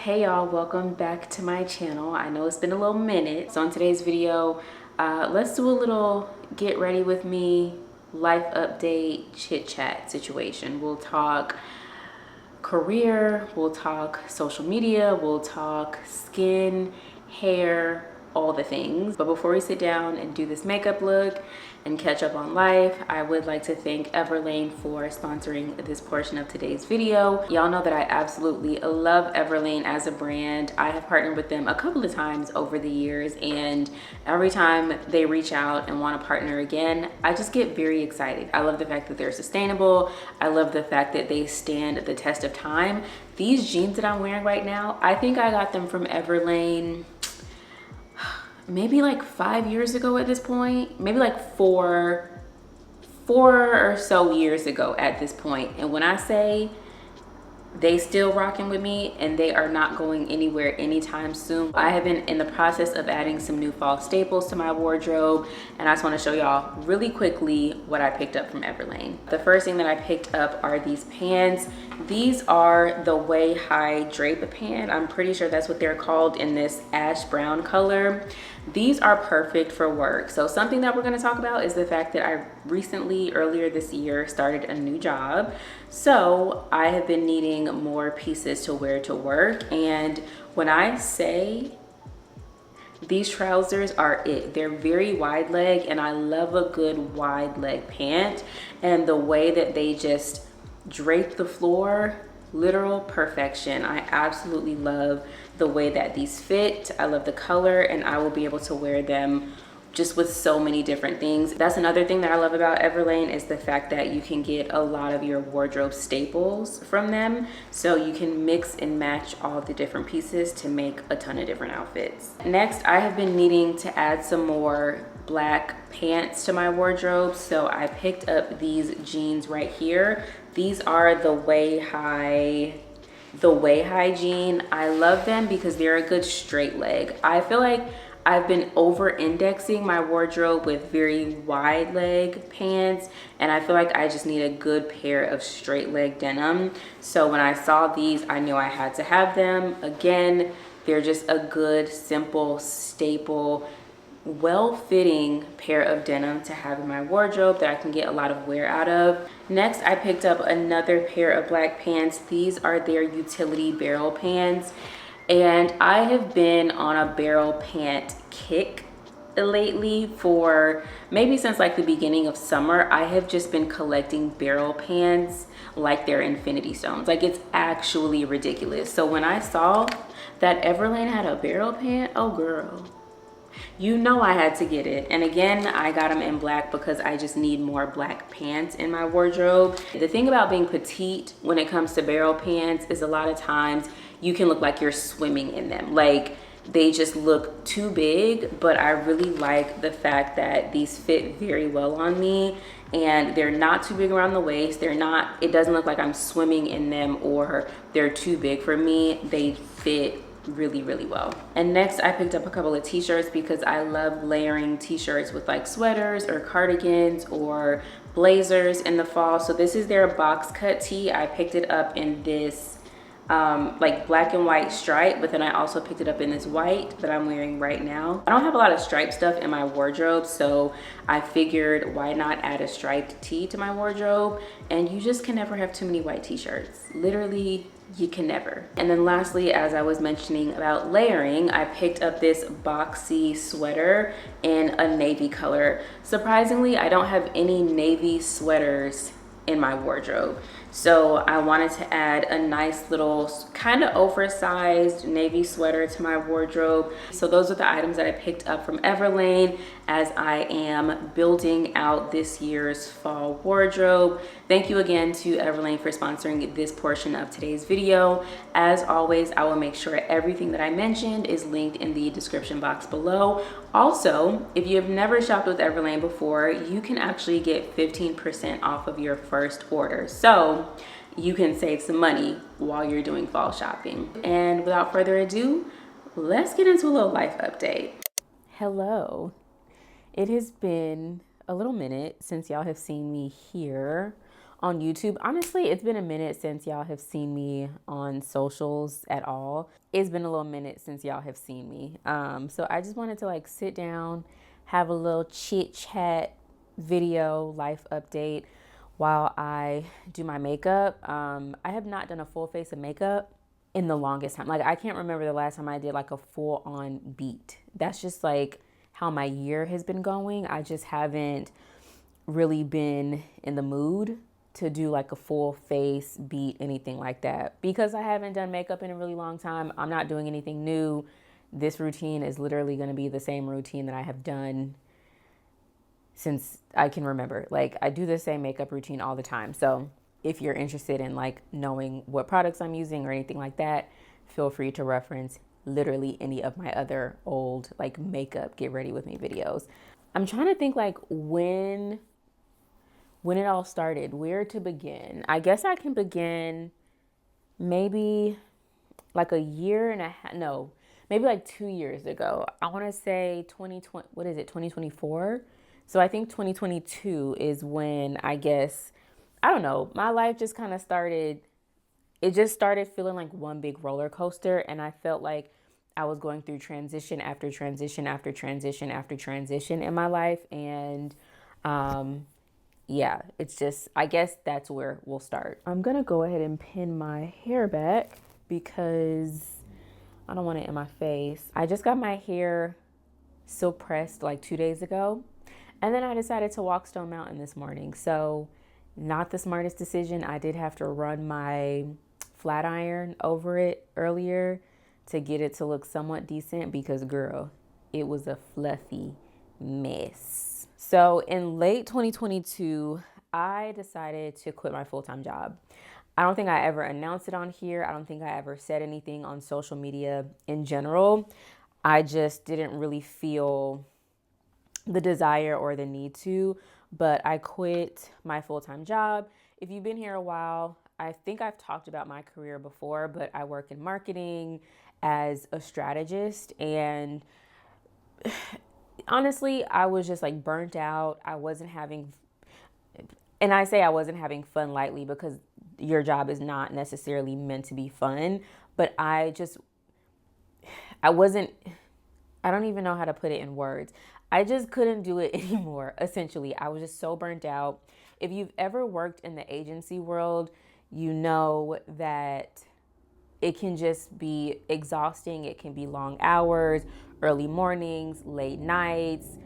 Hey y'all, welcome back to my channel. I know it's been a little minute. So in today's video, let's do a little get ready with me life update chit chat situation. We'll talk career, we'll talk social media, we'll talk skin, hair, all the things. But before we sit down and do this makeup look and catch up on life, I would like to thank Everlane for sponsoring this portion of today's video. Y'all know that I absolutely love Everlane as a brand. I have partnered with them a couple of times over the years, and every time they reach out and want to partner again, I just get very excited. I love the fact that they're sustainable. I love the fact that they stand the test of time. These jeans that I'm wearing right now, I think I got them from Everlane maybe like 5 years ago at this point, maybe like four or so years ago at this point. And when I say they still rocking with me and they are not going anywhere anytime soon. I have been in the process of adding some new fall staples to my wardrobe, and I just want to show y'all really quickly what I picked up from Everlane. The first thing that I picked up are these pants. These are the Way High Drape pant. I'm pretty sure that's what they're called, in this ash brown color. These are perfect for work. So something that we're going to talk about is the fact that I recently, earlier this year, started a new job. So I have been needing more pieces to wear to work. And when I say these trousers are it, they're very wide leg, and I love a good wide leg pant. And the way that they just drape the floor, literal perfection. I absolutely love the way that these fit. I love the color, and I will be able to wear them just with so many different things. That's another thing that I love about Everlane, is the fact that you can get a lot of your wardrobe staples from them. So you can mix and match all the different pieces to make a ton of different outfits. Next, I have been needing to add some more black pants to my wardrobe. So I picked up these jeans right here. These are the Way High jean. I love them because they're a good straight leg. I feel like I've been over indexing my wardrobe with very wide leg pants, and I feel like I just need a good pair of straight leg denim. So when I saw these, I knew I had to have them. Again, they're just a good, simple, staple, well-fitting pair of denim to have in my wardrobe that I can get a lot of wear out of. Next, I picked up another pair of black pants. These are their utility barrel pants, and I have been on a barrel pant kick lately for maybe since like the beginning of summer. I have just been collecting barrel pants like they're infinity stones. Like, it's actually ridiculous. So when I saw that Everlane had a barrel pant, oh girl, you know I had to get it. And again, I got them in black because I just need more black pants in my wardrobe. The thing about being petite when it comes to barrel pants is a lot of times you can look like you're swimming in them. Like, they just look too big, but I really like the fact that these fit very well on me, and they're not too big around the waist. It doesn't look like I'm swimming in them or they're too big for me. They fit really, really well. And next, I picked up a couple of t-shirts because I love layering t-shirts with like sweaters or cardigans or blazers in the fall. So this is their box cut tee. I picked it up in this like black and white stripe, but then I also picked it up in this white that I'm wearing right now. I don't have a lot of striped stuff in my wardrobe, so I figured why not add a striped tee to my wardrobe. And you just can never have too many white t-shirts. Literally, you can never. And then lastly, as I was mentioning about layering, I picked up this boxy sweater in a navy color. Surprisingly, I don't have any navy sweaters in my wardrobe. So I wanted to add a nice little kind of oversized navy sweater to my wardrobe. So those are the items that I picked up from Everlane as I am building out this year's fall wardrobe. Thank you again to Everlane for sponsoring this portion of today's video. As always, I will make sure everything that I mentioned is linked in the description box below. Also, if you have never shopped with Everlane before, you can actually get 15% off of your first order. So you can save some money while you're doing fall shopping. And without further ado, let's get into a little life update. Hello. It has been a little minute since y'all have seen me here on YouTube. Honestly, it's been a minute since y'all have seen me on socials at all. It's been a little minute since y'all have seen me. So I just wanted to like sit down, have a little chit chat video, life update while I do my makeup. I have not done a full face of makeup in the longest time. Like I can't remember the last time I did like a full on beat. That's just like how my year has been going. I just haven't really been in the mood to do like a full face beat, anything like that. Because I haven't done makeup in a really long time, I'm not doing anything new. This routine is literally going to be the same routine that I have done since I can remember. Like I do the same makeup routine all the time. So if you're interested in like knowing what products I'm using or anything like that, feel free to reference literally any of my other old like makeup get ready with me videos. I'm trying to think like when it all started, where to begin. I guess I can begin maybe like a year and a half, no, maybe like 2 years ago. I want to say 2020, what is it, 2024? So I think 2022 is when I guess, I don't know, my life just kind of started, it just started feeling like one big roller coaster. And I felt like I was going through transition after transition after transition after transition in my life. And yeah, it's just, I guess that's where we'll start. I'm gonna go ahead and pin my hair back because I don't want it in my face. I just got my hair silk pressed like 2 days ago. And then I decided to walk Stone Mountain this morning. So not the smartest decision. I did have to run my flat iron over it earlier to get it to look somewhat decent because girl, it was a fluffy mess. So in late 2022, I decided to quit my full-time job. I don't think I ever announced it on here. I don't think I ever said anything on social media in general. I just didn't really feel the desire or the need to, but I quit my full-time job. If you've been here a while, I think I've talked about my career before, but I work in marketing as a strategist, and honestly, I was just like burnt out. I wasn't having, and I say I wasn't having fun lightly because your job is not necessarily meant to be fun, but I wasn't, I don't even know how to put it in words. I just couldn't do it anymore. Essentially, I was just so burnt out. If you've ever worked in the agency world, you know that it can just be exhausting. It can be long hours, early mornings, late nights,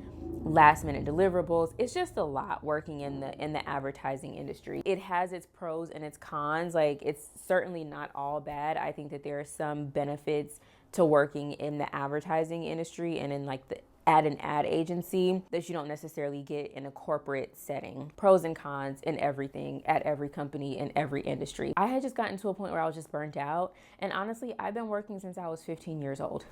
last minute deliverables. It's just a lot working in the advertising industry. It has its pros and its cons. Like it's certainly not all bad. I think that there are some benefits to working in the advertising industry and in like the an ad agency that you don't necessarily get in a corporate setting. Pros and cons in everything at every company in every industry. I had just gotten to a point where I was just burnt out. And honestly, I've been working since I was 15 years old.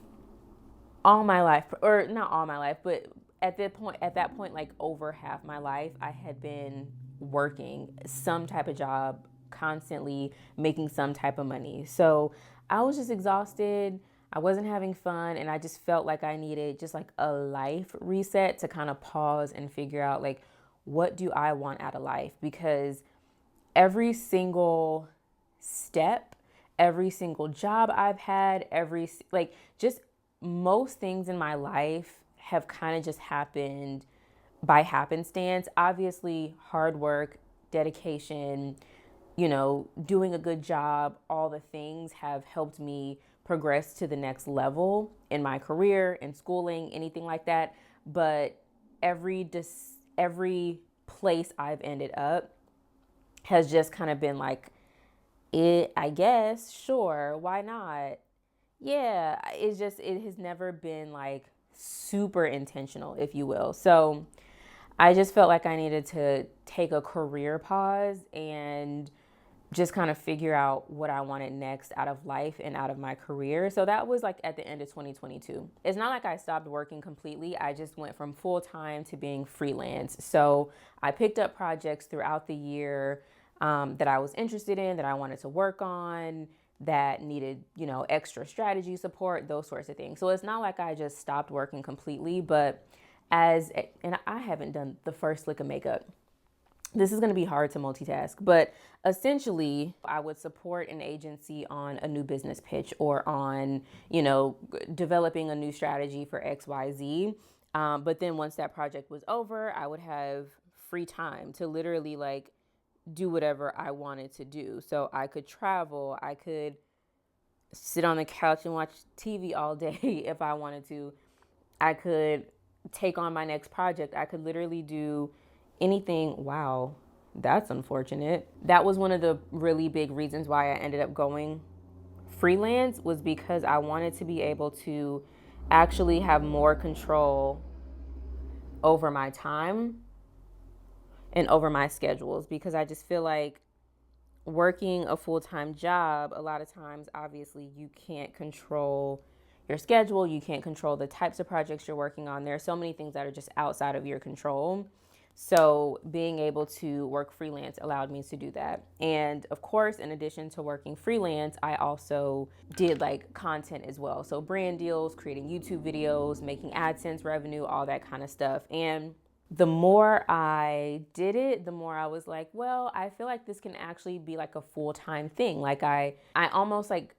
All my life, or not all my life, but at that point, like over half my life, I had been working some type of job, constantly making some type of money. So I was just exhausted. I wasn't having fun, and I just felt like I needed just like a life reset to kind of pause and figure out like, what do I want out of life? Because every single step, every single job I've had, just most things in my life have kind of just happened by happenstance. Obviously, hard work, dedication, doing a good job, all the things have helped me progress to the next level in my career, in schooling, anything like that. But every place I've ended up has just kind of been like, I guess, sure, why not? Yeah, it has never been like super intentional, if you will. So I just felt like I needed to take a career pause and just kind of figure out what I wanted next out of life and out of my career. So that was like at the end of 2022. It's not like I stopped working completely. I just went from full time to being freelance. So I picked up projects throughout the year that I was interested in, that I wanted to work on, that needed, extra strategy support, those sorts of things. So it's not like I just stopped working completely, but and I haven't done the first lick of makeup this is going to be hard to multitask, but essentially I would support an agency on a new business pitch or on, developing a new strategy for XYZ. But then once that project was over, I would have free time to literally like do whatever I wanted to do. So I could travel, I could sit on the couch and watch TV all day if I wanted to. I could take on my next project. I could literally do anything. Wow, that's unfortunate. That was one of the really big reasons why I ended up going freelance, was because I wanted to be able to actually have more control over my time and over my schedules, because I just feel like working a full-time job, a lot of times, obviously, you can't control your schedule. You can't control the types of projects you're working on. There are so many things that are just outside of your control. So being able to work freelance allowed me to do that. And of course, in addition to working freelance, I also did like content as well. So brand deals, creating YouTube videos, making AdSense revenue, all that kind of stuff. And the more I did it, the more I was like, well, I feel like this can actually be like a full-time thing. Like I almost like,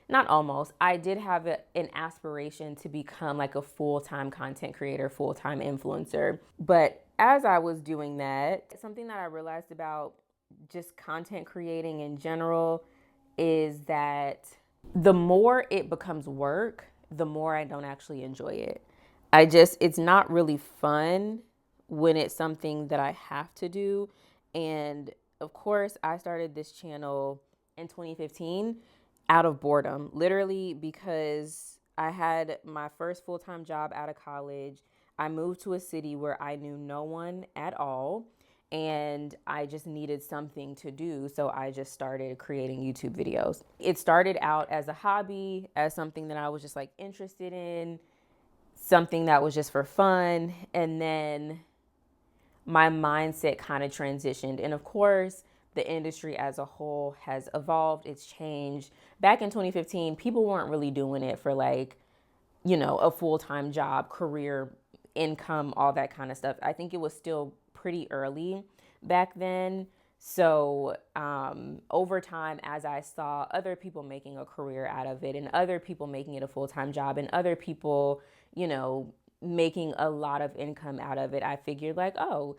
not almost, I did have an aspiration to become like a full-time content creator, full-time influencer. But as I was doing that, something that I realized about just content creating in general is that the more it becomes work, the more I don't actually enjoy it. It's not really fun when it's something that I have to do. And of course, I started this channel in 2015 out of boredom, literally because I had my first full-time job out of college. I moved to a city where I knew no one at all, and I just needed something to do. So I just started creating YouTube videos. It started out as a hobby, as something that I was just like interested in, something that was just for fun. And then my mindset kind of transitioned. And of course, the industry as a whole has evolved, it's changed. Back in 2015, people weren't really doing it for like, a full-time job, career, income, all that kind of stuff. I think it was still pretty early back then. So over time, as I saw other people making a career out of it and other people making it a full-time job and other people, making a lot of income out of it, I figured like, oh,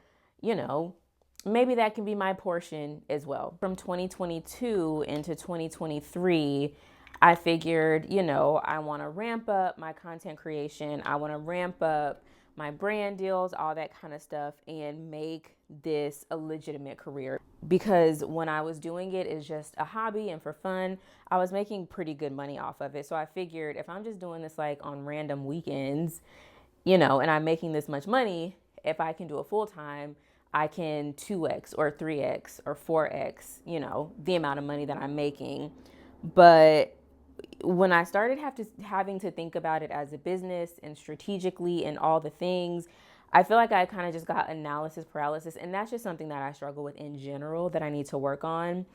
maybe that can be my portion as well. From 2022 into 2023, I figured, I want to ramp up my content creation. I want to ramp up my brand deals, all that kind of stuff, and make this a legitimate career. Because when I was doing it as just a hobby and for fun, I was making pretty good money off of it. So I figured if I'm just doing this like on random weekends, and I'm making this much money, if I can do it full time, I can 2x or 3x or 4x, the amount of money that I'm making. But when I started having to think about it as a business and strategically and all the things, I feel like I kind of just got analysis paralysis. And that's just something that I struggle with in general that I need to work on,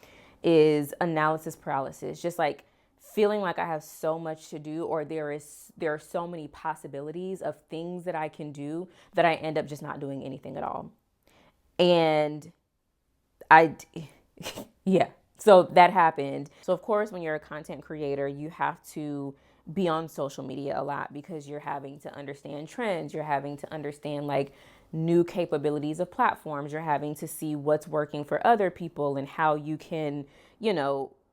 is analysis paralysis. Just like feeling like I have so much to do, or there are so many possibilities of things that I can do that I end up just not doing anything at all. And yeah, so that happened. So of course, when you're a content creator, you have to be on social media a lot because you're having to understand trends. You're having to understand like new capabilities of platforms. You're having to see what's working for other people and how you can,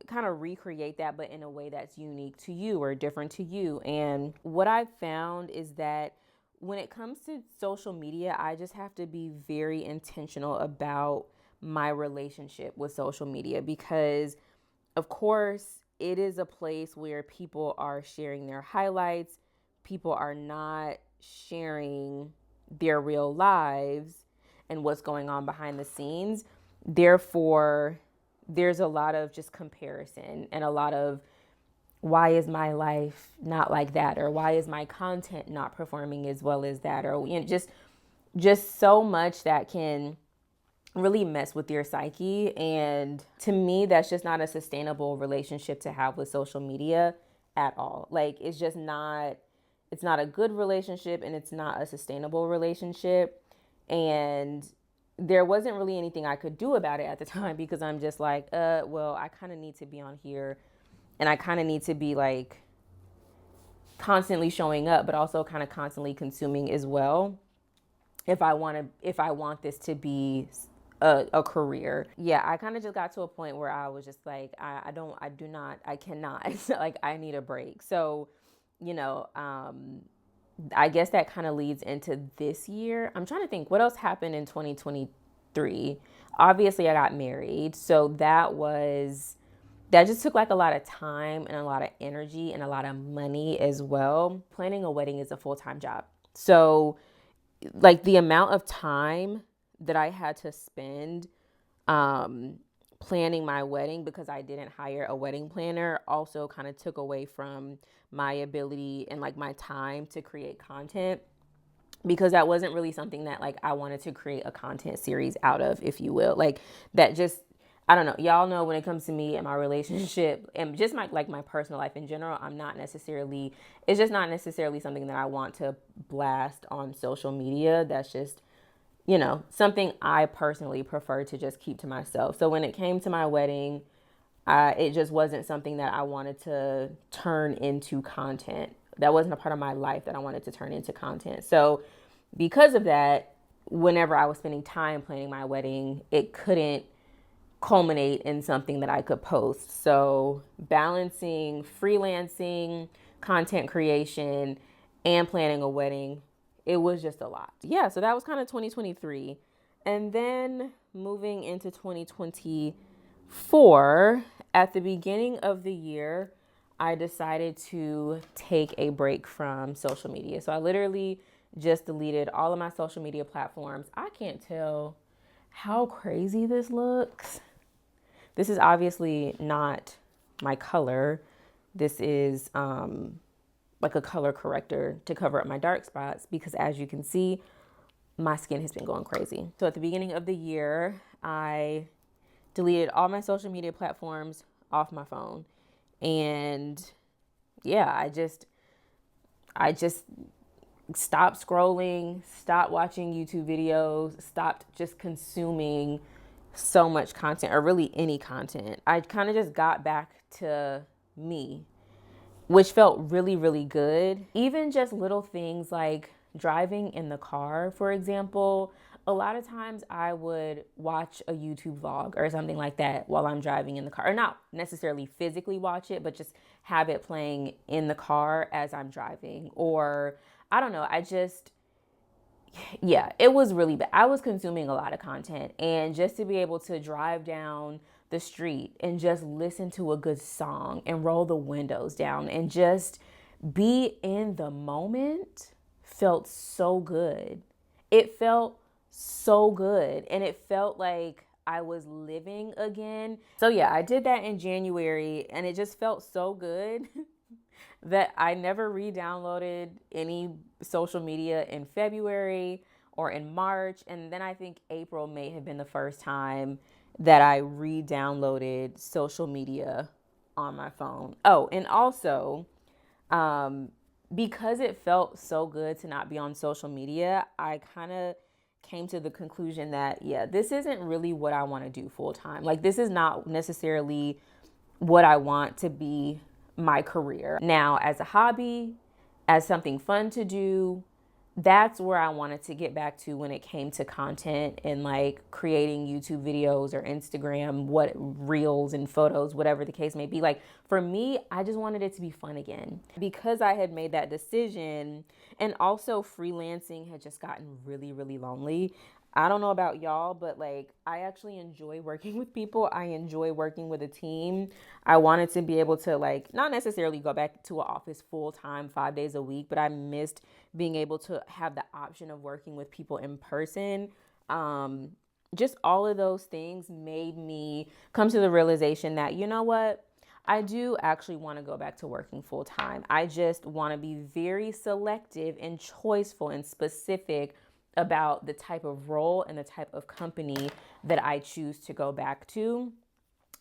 kind of recreate that, but in a way that's unique to you or different to you. And what I've found is that when it comes to social media, I just have to be very intentional about my relationship with social media, because of course it is a place where people are sharing their highlights. People are not sharing their real lives and what's going on behind the scenes. Therefore, there's a lot of just comparison and a lot of, why is my life not like that, or why is my content not performing as well as that, or just so much that can really mess with your psyche. And to me, that's just not a sustainable relationship to have with social media at all. Like it's not a good relationship, and it's not a sustainable relationship. And there wasn't really anything I could do about it at the time because I'm just like, well, I kind of need to be on here and I kind of need to be like constantly showing up, but also kind of constantly consuming as well. If I want this to be a career. Yeah, I kind of just got to a point where I was just like, I do not, I cannot, like, I need a break. So, you know, I guess that kind of leads into this year. I'm trying to think what else happened in 2023. Obviously, I got married. So that just took like a lot of time and a lot of energy and a lot of money as well. Planning a wedding is a full time job. So, like, the amount of time that I had to spend um, planning my wedding because I didn't hire a wedding planner also kind of took away from my ability and like my time to create content, because that wasn't really something that like I wanted to create a content series out of, if you will. Like, that just, I don't know. Y'all know when it comes to me and my relationship and just my like my personal life in general, I'm not necessarily, it's just not necessarily something that I want to blast on social media. That's just, something I personally prefer to just keep to myself. So when it came to my wedding, it just wasn't something that I wanted to turn into content. That wasn't a part of my life that I wanted to turn into content. So because of that, whenever I was spending time planning my wedding, it couldn't culminate in something that I could post. So balancing freelancing, content creation, and planning a wedding, it was just a lot. Yeah, so that was kind of 2023. And then moving into 2024, at the beginning of the year, I decided to take a break from social media. So I literally just deleted all of my social media platforms. I can't tell how crazy this looks. This is obviously not my color. This is like a color corrector to cover up my dark spots because, as you can see, my skin has been going crazy. So at the beginning of the year, I deleted all my social media platforms off my phone. And yeah, I just stopped scrolling, stopped watching YouTube videos, stopped just consuming so much content, or really any content. I kind of just got back to me, which felt really, really good. Even just little things like driving in the car, for example. A lot of times I would watch a YouTube vlog or something like that while I'm driving in the car, or not necessarily physically watch it, but just have it playing in the car as I'm driving. Or I don't know, yeah, it was really bad. I was consuming a lot of content, and just to be able to drive down the street and just listen to a good song and roll the windows down and just be in the moment felt so good. It felt so good, and it felt like I was living again. So yeah, I did that in January, and it just felt so good that I never re-downloaded any social media in February or in March. And then I think April may have been the first time that I re-downloaded social media on my phone. Oh, and also, um, because it felt so good to not be on social media, I kind of came to the conclusion that, yeah, this isn't really what I want to do full time. Like, this is not necessarily what I want to be my career. Now, as a hobby, as something fun to do, that's where I wanted to get back to when it came to content and like creating YouTube videos or Instagram, what reels and photos, whatever the case may be. Like, for me, I just wanted it to be fun again because I had made that decision. And also, freelancing had just gotten really, really lonely. I don't know about y'all, but like, I actually enjoy working with people. I enjoy working with a team. I wanted to be able to, like, not necessarily go back to an office full time, 5 days a week, but I missed being able to have the option of working with people in person. Just all of those things made me come to the realization that, you know what? I do actually want to go back to working full time. I just want to be very selective and choiceful and specific about the type of role and the type of company that I choose to go back to.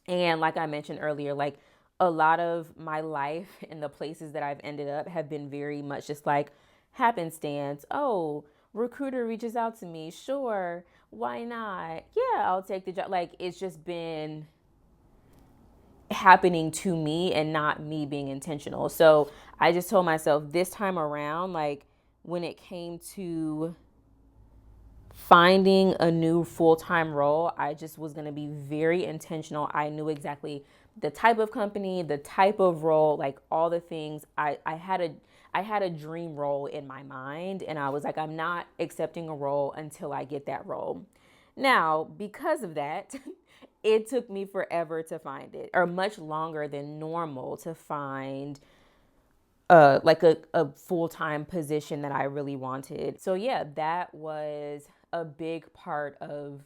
And like I mentioned earlier, like, a lot of my life and the places that I've ended up have been very much just like happenstance. Oh, recruiter reaches out to me, sure, why not? Yeah, I'll take the job. Like, it's just been happening to me and not me being intentional. So I just told myself this time around, like, when it came to finding a new full-time role, I just was going to be very intentional. I knew exactly the type of company, the type of role, like all the things. I had a dream role in my mind, and I was like, I'm not accepting a role until I get that role. Now, because of that, it took me forever to find it, or much longer than normal to find like a full-time position that I really wanted. So yeah, that was a big part of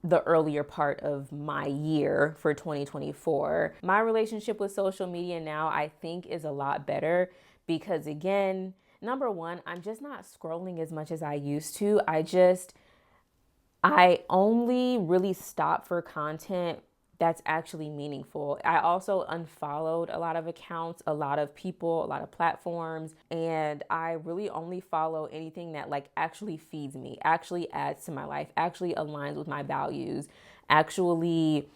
the earlier part of my year for 2024. My relationship with social media now, I think, is a lot better because, again, number one, I'm just not scrolling as much as I used to. I only really stop for content that's actually meaningful. I also unfollowed a lot of accounts, a lot of people, a lot of platforms, and I really only follow anything that like actually feeds me, actually adds to my life, actually aligns with my values, actually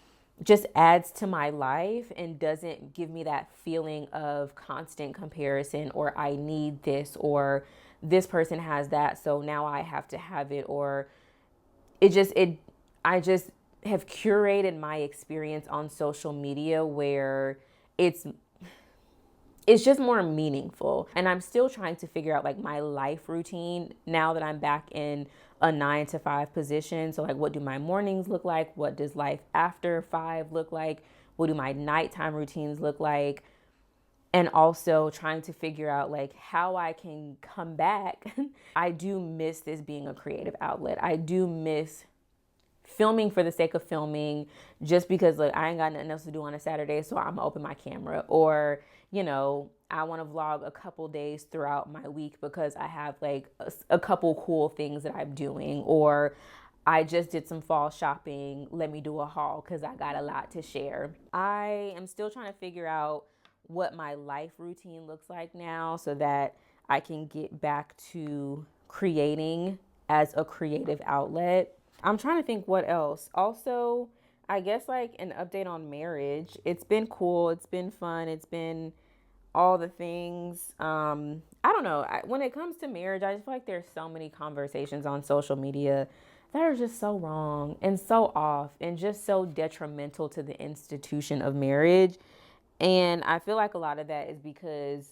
just adds to my life and doesn't give me that feeling of constant comparison or I need this or this person has that, so now I have to have it, or I just have curated my experience on social media where it's it's just more meaningful. And I'm still trying to figure out like my life routine now that I'm back in a 9 to 5 position. So like, what do my mornings look like? What does life after 5 look like? What do my nighttime routines look like? And also trying to figure out like how I can come back. I do miss this being a creative outlet. I do miss filming for the sake of filming, just because like I ain't got nothing else to do on a Saturday, so I'm gonna open my camera. Or, I want to vlog a couple days throughout my week because I have like a couple cool things that I'm doing. Or I just did some fall shopping, let me do a haul because I got a lot to share. I am still trying to figure out what my life routine looks like now so that I can get back to creating as a creative outlet. I'm trying to think what else. Also, I guess like an update on marriage. It's been cool. It's been fun. It's been all the things. I don't know. When it comes to marriage, I just feel like there's so many conversations on social media that are just so wrong and so off and just so detrimental to the institution of marriage. And I feel like a lot of that is because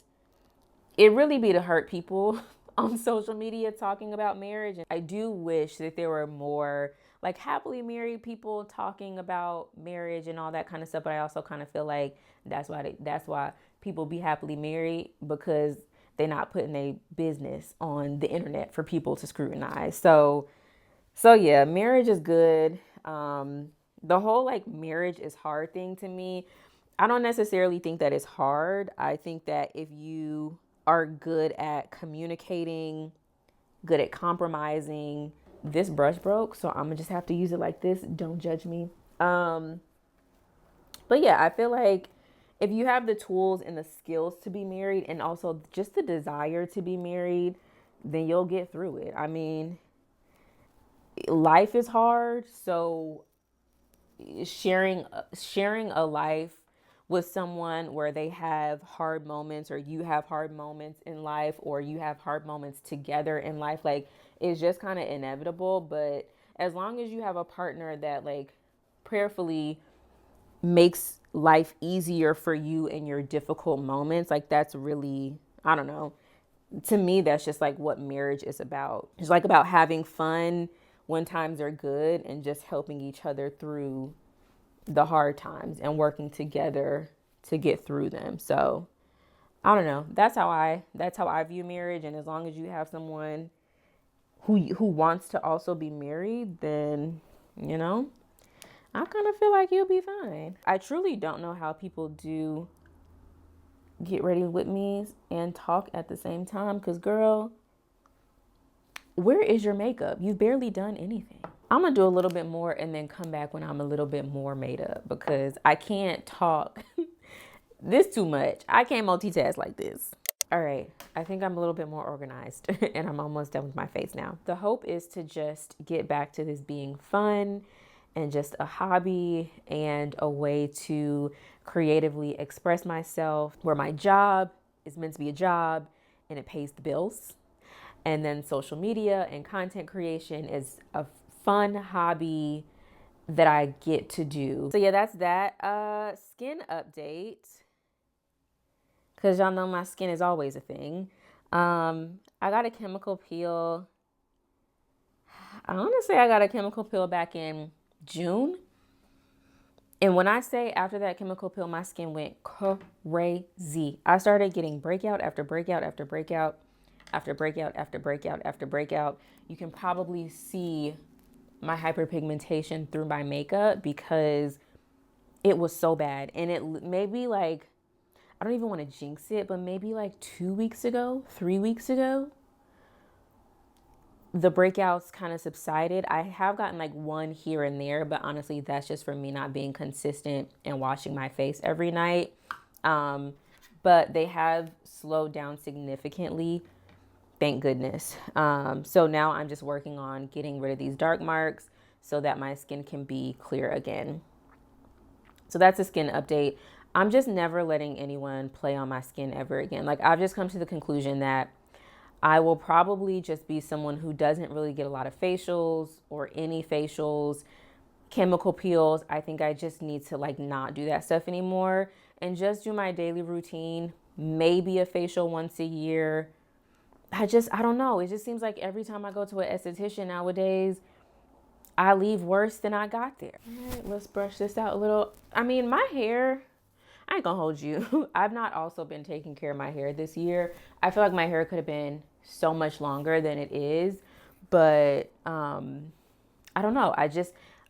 it really be to hurt people on social media talking about marriage. And I do wish that there were more like happily married people talking about marriage and all that kind of stuff. But I also kind of feel like that's why people be happily married, because they're not putting their business on the internet for people to scrutinize. So yeah, marriage is good. The whole like marriage is hard thing to me, I don't necessarily think that it's hard. I think that if you are good at communicating, good at compromising, this brush broke, so I'm gonna just have to use it like this. Don't judge me. Um, but yeah, I feel like if you have the tools and the skills to be married and also just the desire to be married, then you'll get through it. I mean, life is hard, so sharing a life with someone where they have hard moments or you have hard moments in life or you have hard moments together in life, like, it's just kind of inevitable. But as long as you have a partner that like prayerfully makes life easier for you in your difficult moments, like, that's really, I don't know, to me that's just like what marriage is about. It's like about having fun when times are good and just helping each other through the hard times and working together to get through them. So I don't know. That's how I view marriage. And as long as you have someone who wants to also be married, then you know I kind of feel like you'll be fine. I truly don't know how people do get ready with me and talk at the same time. Because, girl, where is your makeup? You've barely done anything. I'm going to do a little bit more and then come back when I'm a little bit more made up, because I can't talk this too much. I can't multitask like this. All right, I think I'm a little bit more organized and I'm almost done with my face now. The hope is to just get back to this being fun and just a hobby and a way to creatively express myself, where my job is meant to be a job and it pays the bills. And then social media and content creation is a fun hobby that I get to do. So yeah, that's that. Skin update, because y'all know my skin is always a thing. I got a chemical peel. I want to say I got a chemical peel back in June. And when I say after that chemical peel, my skin went crazy. I started getting breakout after breakout after breakout after breakout after breakout after breakout. You can probably see my hyperpigmentation through my makeup because it was so bad. And it maybe like, I don't even want to jinx it, but maybe like 2 weeks ago, 3 weeks ago, the breakouts kind of subsided. I have gotten like one here and there, but honestly, that's just for me not being consistent and washing my face every night. But they have slowed down significantly. Thank goodness. So now I'm just working on getting rid of these dark marks so that my skin can be clear again. So that's a skin update. I'm just never letting anyone play on my skin ever again. Like, I've just come to the conclusion that I will probably just be someone who doesn't really get a lot of facials or any facials, chemical peels. I think I just need to like not do that stuff anymore and just do my daily routine, maybe a facial once a year. I don't know. It just seems like every time I go to an esthetician nowadays, I leave worse than I got there. All right, let's brush this out a little. I mean, my hair, I ain't gonna hold you. I've not also been taking care of my hair this year. I feel like my hair could have been so much longer than it is, but I don't know.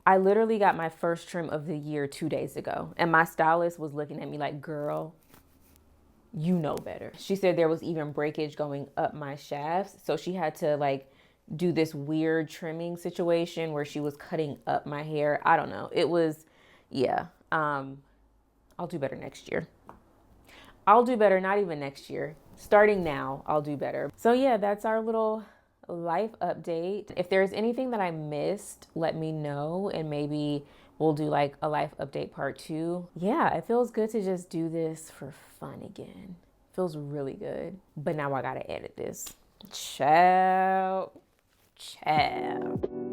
I literally got my first trim of the year 2 days ago, and my stylist was looking at me like, girl, you know better. She said there was even breakage going up my shafts, so she had to like do this weird trimming situation where she was cutting up my hair. I don't know. It was, yeah. I'll do better next year. I'll do better, not even next year. Starting now, I'll do better. So yeah, that's our little life update. If there's anything that I missed, let me know and maybe we'll do like a life update part 2. Yeah, it feels good to just do this for fun again. Feels really good. But now I gotta edit this. Ciao. Ciao.